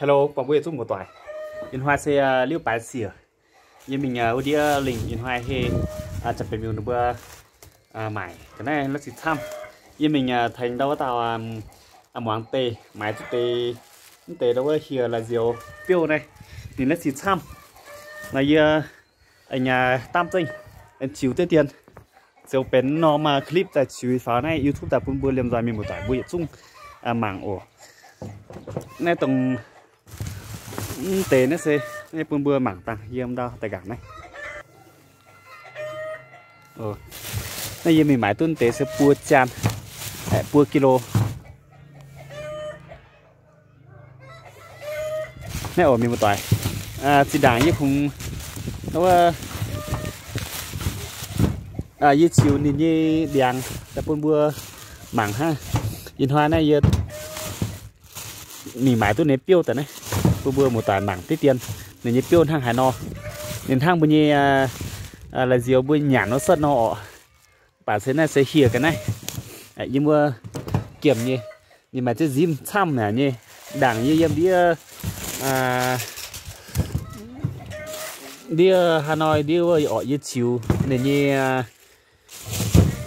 Hello, bảo vệ giúp một tỏi. Yên hoa sẽ liêu bài xỉa. Như mình ở đi lình yên hoa hay chặt phải miêu nó bữa mải. Cái này nó chỉ thăm. Như mình thành đâu tao món tê, mái tê tê đâu here là diều piêu này. Thì nó chỉ thăm. Là như anh tam tinh, anh chịu tới tiền. Diều bén nó mà clip tại chịu phá này YouTube tại phun bữa liềm dài mình một tỏi bữa chung mảng ổ. Này tổng tế nó sẽ này bữa bữa mảng tăng yếm đâu tại cả này. Này giờ mình买tuần tế sẽ bua chan, bua kilo. Này ở mình một tỏi, chỉ đảng như không nó như chiều nhìn như đèn tại bữa bữa mảng ha. Nhìn hoa này giờ mình买tuần này piêu tại này, bữa bữa một tỏi mảng tiết tiền, nên như piêu thang hải no, nên thang bên như là diều bữa nhả nó sân nó. Bản thế này sẽ hìa cái này. Đấy, nhưng mà kiểm như nhưng mà cái zim xăm này như đảng như em đi Hà Nội đi ở dưới chiều nên như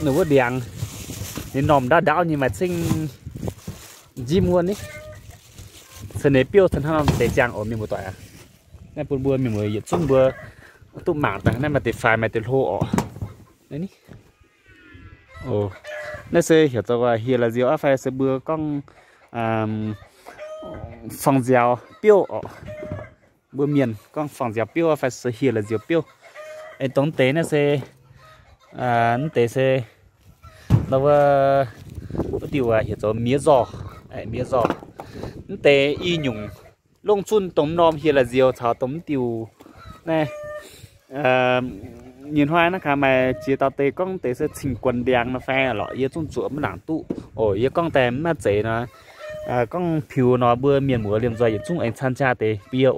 nó có đèn nên nòm đã đảo nhưng mà sinh zim luôn đấy. Sơn này piêu thần ham để chàng ở mình một tỏi à. Này buồn buồn mình mới chung bữa tụ mảng này mà để phải mà để lô ở đấy ní. Nó sẽ hiểu cho hiện là diều phải sẽ bưa con phòng diều piêu ở bữa miền con phòng diều piêu phải sẽ hiện là diều piêu anh tống tế nó sẽ nó tế sẽ nó điều hiểu cho mía giò mía giò nó tế y nhung lông chun tống nom hiện là diều thảo tống tiêu này nhìn hoa nó khá mà chỉ tao tê con tê sẽ chỉnh quần đèn nó phe lọ yên chung chuột mới đảng tụ yên con tém mà chế nó con phiêu nó bữa miền mùa liềm rồi chung anh tham gia tê bia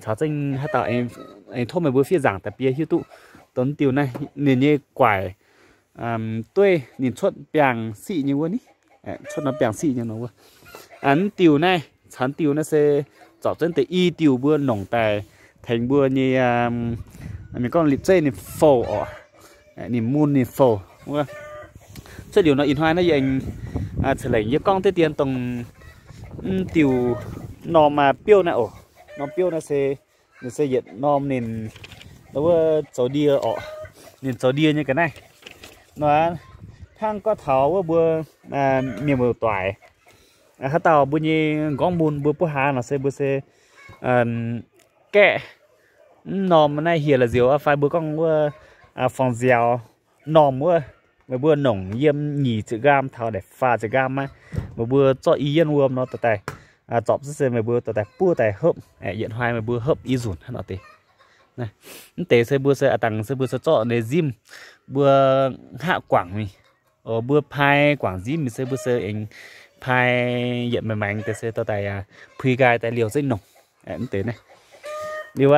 cháu tranh hát tạo anh thôi mà bữa phía giảng tại bia hiu tụ tấn tiêu này nhìn như quải tuê nhìn chuột bèng xị như luôn ý chuột nó bèng xị như nó luôn án tiêu này chán tiêu nó sẽ chọn chân tê y tiêu bữa nồng tài thành bữa như mình con lip dây này phổ ở niềm muôn niềm phổ đúng không? Chứ điều nó in hoa nó vậy anh trở lại như con tới tiền tầng tiểu nó mà piêu này nó piêu nó sẽ hiện nom nền nó cháu đia ở nền cháu đia như cái này nó thang có tháo bữa miền bờ toại hát tàu bữa như gom bùn bữa hà nó sẽ kẹ nòm này hiện là diều phải bữa con phòng dèo nòm mà bữa nồng yếm nhì chữ gam thao để pha chữ gam mà bữa cho yên uom nó tại chọc rất mà bữa tại bữa tại hấp hiện hoài mà bữa hấp y dùn nó tê này tê sẽ bữa sẽ tăng sẽ bữa sẽ cho để zim bữa hạ quảng mi ở bữa phai quảng zim mình sẽ bữa sẽ anh phai hiện mà mạnh tê sẽ tại phi gai tại liều dây nồng tê này điều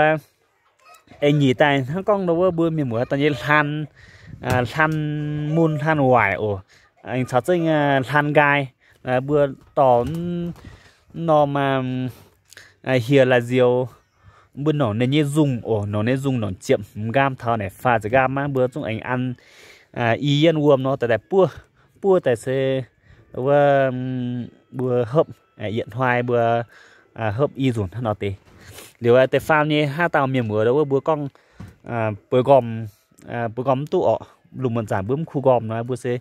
anh nhỉ tại thằng con đâu bữa miền mùa tao như than muôn than hoài anh cháu chơi than gai bữa tỏ nó mà hiện là diều bữa nổ nên như dùng nó nên dùng nó chiệm gam thao này pha cái gam á bữa chúng anh ăn yên uom nó tại bữa tại xe bữa hấp hiện hoài bữa hấp y dùn nó tê điều tại farm như hai tàu miền mùa đâu bữa con bữa gom tụ lùm mình giảm bướm khu gom nó bữa sẽ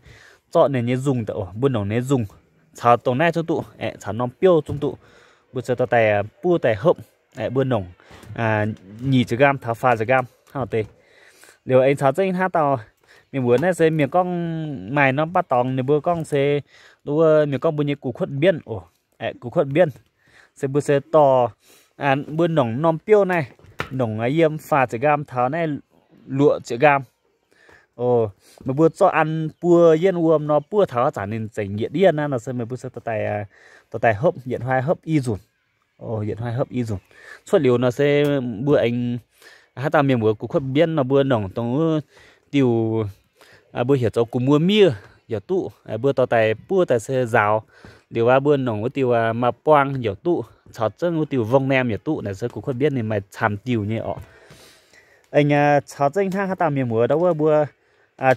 chọn này như dùng tụ bữa nổ nên dùng chào tổng này cho tụ chào non piêu trong tụ bữa sẽ tao tại bữa tại hộp bữa nồng nhì chữ gam tháo pha chữ gam hao tê điều anh chào trên hai tàu miền mùa này sẽ miền con mày nó bắt tòng này bữa con sẽ đúng miền con bữa như củ khuất biên củ khuất biên sẽ bữa sẽ to bữa nồng non piêu này nồng yếm pha chữ gam tháo này lụa chữ gam mà bữa cho ăn bữa yên uom nó bữa tháo trả nên chảy nhiệt điên nó xem mà bữa sẽ tài hấp hiện hoài hấp y dùn hiện hoài hấp y dùn xuất liều nó sẽ bữa anh hát ta miền bữa cũng khuất biên nó bữa nồng tông tiêu bữa hiểu cho cùng mua mía hiểu tụ bữa tao tài sẽ rào điều bữa nồng có tiêu mà quang hiểu tụ cháu chân tiêu vong nem nhà tụ này sẽ cũng không biết nên mà chạm tiêu như ọ anh cháu chân thang hát tao miền mùa đâu bữa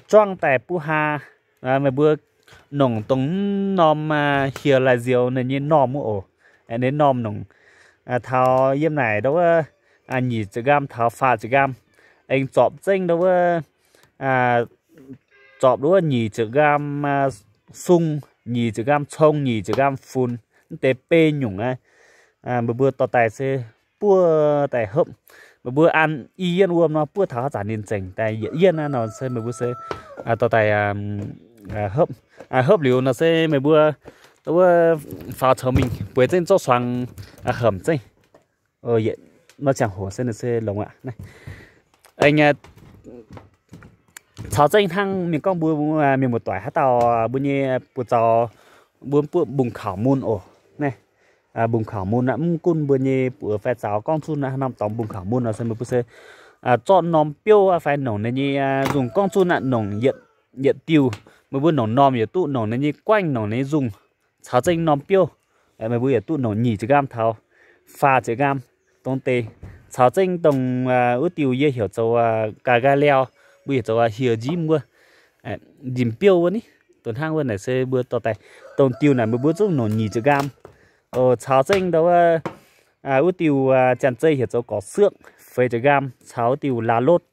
choang tại pu ha mà bữa nồng tống nom here là diều nên như nom ổ nên nom nồng thao yếm này đâu nhỉ chữ gam thao pha chữ gam anh chọp chân đâu chọp đó nhỉ chữ gam sung nhì chữ gam thông nhì chữ gam phun tế pê nhung bữa bữa tao tài sẽ bữa tài hấp bữa ăn yên uom nó bữa tháo giả nên chỉnh tài yên nó sẽ bữa sẽ tao tài hấp liều nó sẽ bữa tao phao chờ mình bữa trên cho xoàng hầm chứ vậy nó chẳng hồ sẽ lồng ạ này anh cháu chân thang mình con bữa mình một tuổi hát tàu bữa như bữa tàu bữa bùng khảo môn ổ này bùng khảo môn nãm cun bữa như bữa phải cháu con chun nằm tòng bùng khảo môn là xem bữa sẽ chọn nòng tiêu phải nòng này như dùng con chun nòng nhiệt tiêu mà bữa nòng nòng nhiệt tụ nòng này như quanh nòng này dùng cháu chân nòng tiêu mà bữa nhiệt tụ nòng nhì chữ gam tháo pha chữ gam tông tê cháu chân tông ước tiêu dễ hiểu cho cà gai leo bây giờ cho hiểu gì mua dìm tiêu vậy tuần hang bên này sẽ bữa tao tay tông tiêu này mới bữa chút nổ nhì chữ gam cháo chân đó ước tiêu chăn dây hiểu cho có xương phê chữ gam cháo tiêu lá lốt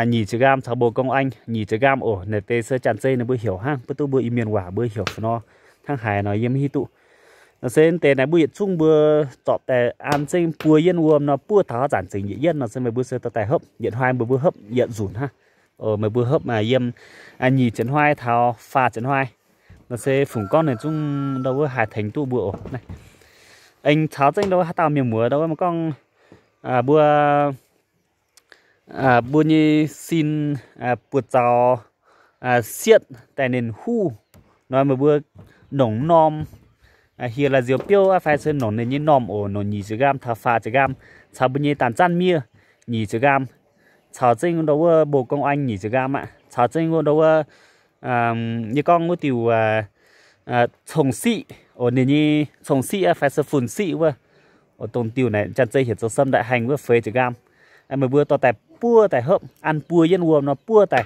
nhì chữ gam cháo bồ công anh nhì chữ gam này tê sơ chăn dây nó bữa hiểu hang bữa tu bữa im miền quả bữa hiểu nó thang hải nó yếm hi tụ nó sẽ tê này bữa chung bữa tọt tè ăn trên bùa yên uom nó bữa tháo giản trình nhị yên nó sẽ mấy bữa sơ tao tay hấp điện hoài bữa hấp điện rủn ha mấy bữa hấp mà yếm nhì chấn hoai tháo pha chấn hoai nó sẽ phủng con này chung đâu có hài thành tụ bữa này anh tháo trên đâu hát tao miền mùa đâu mà con bữa như xin bữa tàu xiết tại nền hu nói mà bữa nồng nom hier là diều tiêu phải sơn nồng này như nom nồng nhì chữ gam thà pha chữ gam chào bên như tàn chăn mía nhì chữ gam chào trên đâu bồ công anh nhì chữ gam ạ chào trên đâu như con có tiểu trồng xị này như trồng xị phải sơn phun xị vơ tông tiểu này chăn dây hiện cho sâm đại hành với phê chữ gam mà bữa to tại pua tại hấp ăn pua yên uom nó pua tại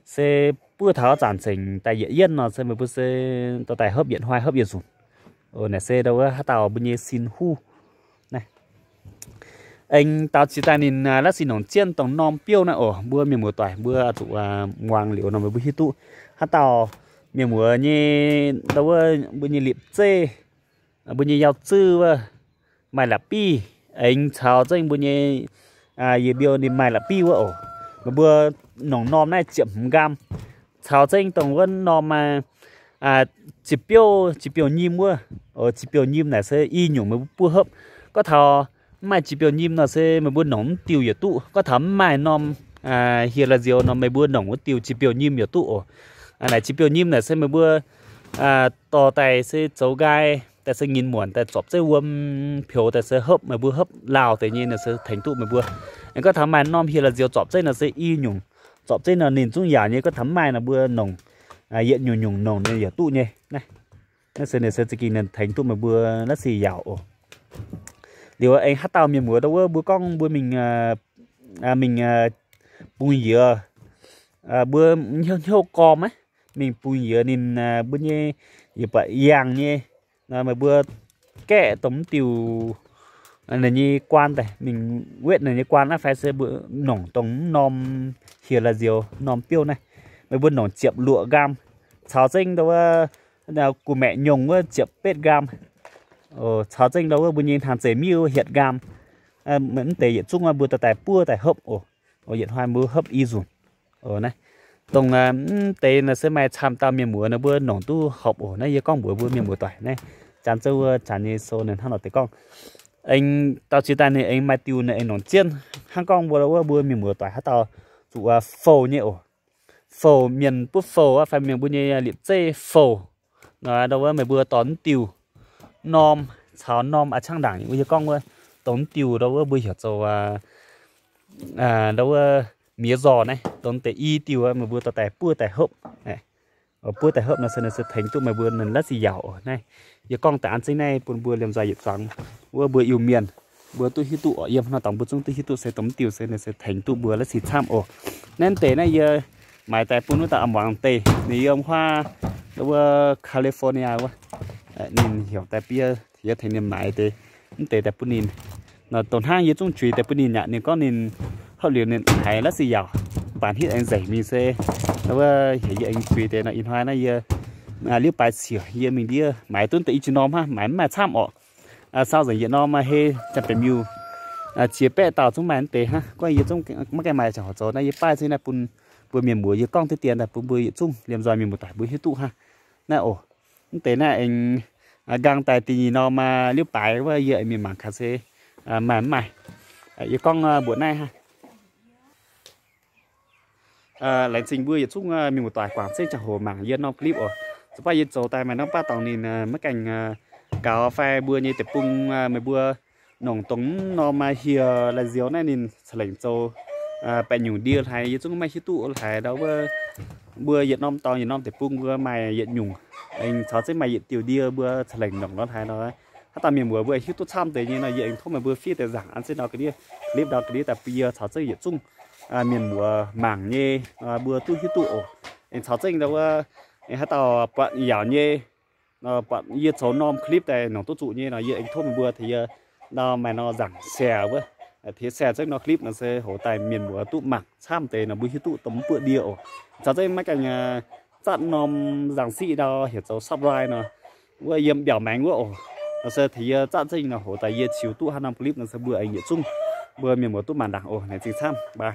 xe pua tháo giản trình tại yên nó sẽ mà bữa xe to tại hấp điện hoài hấp điện sụn này xe đâu hát tàu bên như xin hu này anh tao chỉ ta nhìn lá xin nòng chiên tổng nom piêu này bữa miền mùa tỏi bữa tụ ngoàng liệu nó mới bữa hít tụ hát tàu miền mùa như đâu bữa như liệp chê bữa như yao chư mày là pi anh chào cho anh bữa như gì biểu đi mày là pi mà bữa nòng nom này chậm gam chào cho anh tổng vân nom mà chỉ biểu nhim chỉ biểu nhim này sẽ y nhung mới bua hấp có thò mai chỉ biểu nhim nó sẽ mới bua nóng tiêu ở tụ có thắm mai nom hiện là diều nó mới bua nóng tiêu chỉ biểu nhim ở tụ này chỉ biểu nhim này sẽ mới bua to tài sẽ chấu gai tại sẽ nghìn muộn tại chọc sẽ uom phiếu tại sẽ hấp mà bua hấp lào tại nhiên là sẽ thành tụ mà bua anh có thắm mai nom hiện là diều chọc sẽ nó sẽ y nhung chọc sẽ là nền trung giả như có thắm mai là bua nồng hiện nhung nhung nồng nên ở tụ nhé này nó sẽ chỉ nên thành tụ mà bữa nó xì dạo điều anh hát tao miền mùa đâu bữa con bữa mình bùi dừa bữa nhau com ấy mình bùi dừa nên bữa như vậy giang nhé mà bữa kẹ tống tiêu này như quan này mình quyết này như quan nó phải sẽ bữa nòng tống nom hier là diều nom tiêu này mà bữa nòng chiệp lụa gam cháo sinh đâu nào của mẹ nhung chiệp pet gam cháo sinh đâu bữa nhìn hàng chế miêu hiện gam mẫn tề hiện chung bữa tại pua tại hấp hiện hoa mưa hấp y dùn này tông tề là sẽ mai tham tao miền mùa nó bữa nòng tu học này giờ con bữa miền mùa tỏi này chán châu chán như số nên hắn nói tới con anh tao chỉ tay này anh mai tiêu này anh nòng chiên hàng con bữa miền mùa tỏi hát tao tụ phô nhẹ phô miền bút phô phải miền bữa như liệp dê phô nó đâu mày bữa tón tiêu nom cháo nom trang đảng những cái con ơi tón tiêu đâu bữa hiểu cho đâu mía giò này tón tệ y tiêu mà bữa tao tẻ bữa tẻ hộp này ở bữa tại hợp nó sẽ thành tụ mà bữa nên rất gì giàu này giờ con tại ăn này buồn bữa làm dài dịch trắng bữa yêu miền bữa tôi hít tụ ở yếm nó tổng bữa chúng tôi hít tụ sẽ tống tiêu sẽ thành tụ bữa là xịt tham ổ nên tế này giờ mãi tại bún nó tại âm hoàng tê thì ông hoa bữa California quá nhìn hiểu tại bia thì thành niệm mãi tê tê tại bún nhìn nó tổn hại như trong chuối tại bún nhìn nhá nên có nên họ liền nên hay là gì giàu bản hit anh dạy mình sẽ bữa hiện anh chuối tê là in hoa nó giờ liếc bài sửa giờ mình đi mãi tuần tự chỉ nom ha mãi mà tham ổ sao giờ hiện nom mà he chặt phải mưu chia bè tàu chúng mày tệ ha có gì trong mấy cái mày chở chỗ này bài thế này bún vừa miền muối con tới tiền là bún bưởi chung liềm rồi miền một tải bưởi hết tụ ha nè ổ thế này anh gang tài tì nó mà liếc bài với vậy miền mảng cà phê mà mày vậy con bữa nay ha lại trình bưởi chung miền một tải quảng sẽ chở hồ mảng yên nó clip ở số bài yên chỗ tài mà nó ba tàu nhìn mấy cảnh cà phê bưởi như tập bung mấy bưởi nòng tống nó mà here là diếu này nhìn sành châuไปอยู่เดียวไทยchúngไม่คิดตัวไทยđó bữa Việt Nam tao Việt Nam thì bung bữa mày Việt nhung anh cháu sẽ mày Việt tiểu dia bữa sành đồng nó Thái đóถ้าตามมีbữaคิดตัวช้ำแต่ยังไงยังทุ่มมาbữa phíaแต่rằng anh sẽ nói cái đi clip đó cái điแต่bây cháu sẽ Việt chung miền bữa mảng nhé bữa tôiคิดตัวanh cháu sẽ đâu anh hát tao bạn giàu nhé bạn Việt số nom clip này nó tốt trụ nhé nó anhทุ่มbữa thì nó mày nó rằng xè với thế xe chắc nó clip nó sẽ hỗ tài miền của tụ mặc tham tề nó bữa tụ tấm bữa điệu cháu thấy mấy cảnh chặn nom giảng sĩ đó hiểu cháu subscribe nó vừa yếm biểu mánh của nó sẽ thì chặn sinh là hỗ tài chiếu tụ hai năm clip nó sẽ bữa anh nhớ chung bữa miền của tụ màn đảng này chính tham bye.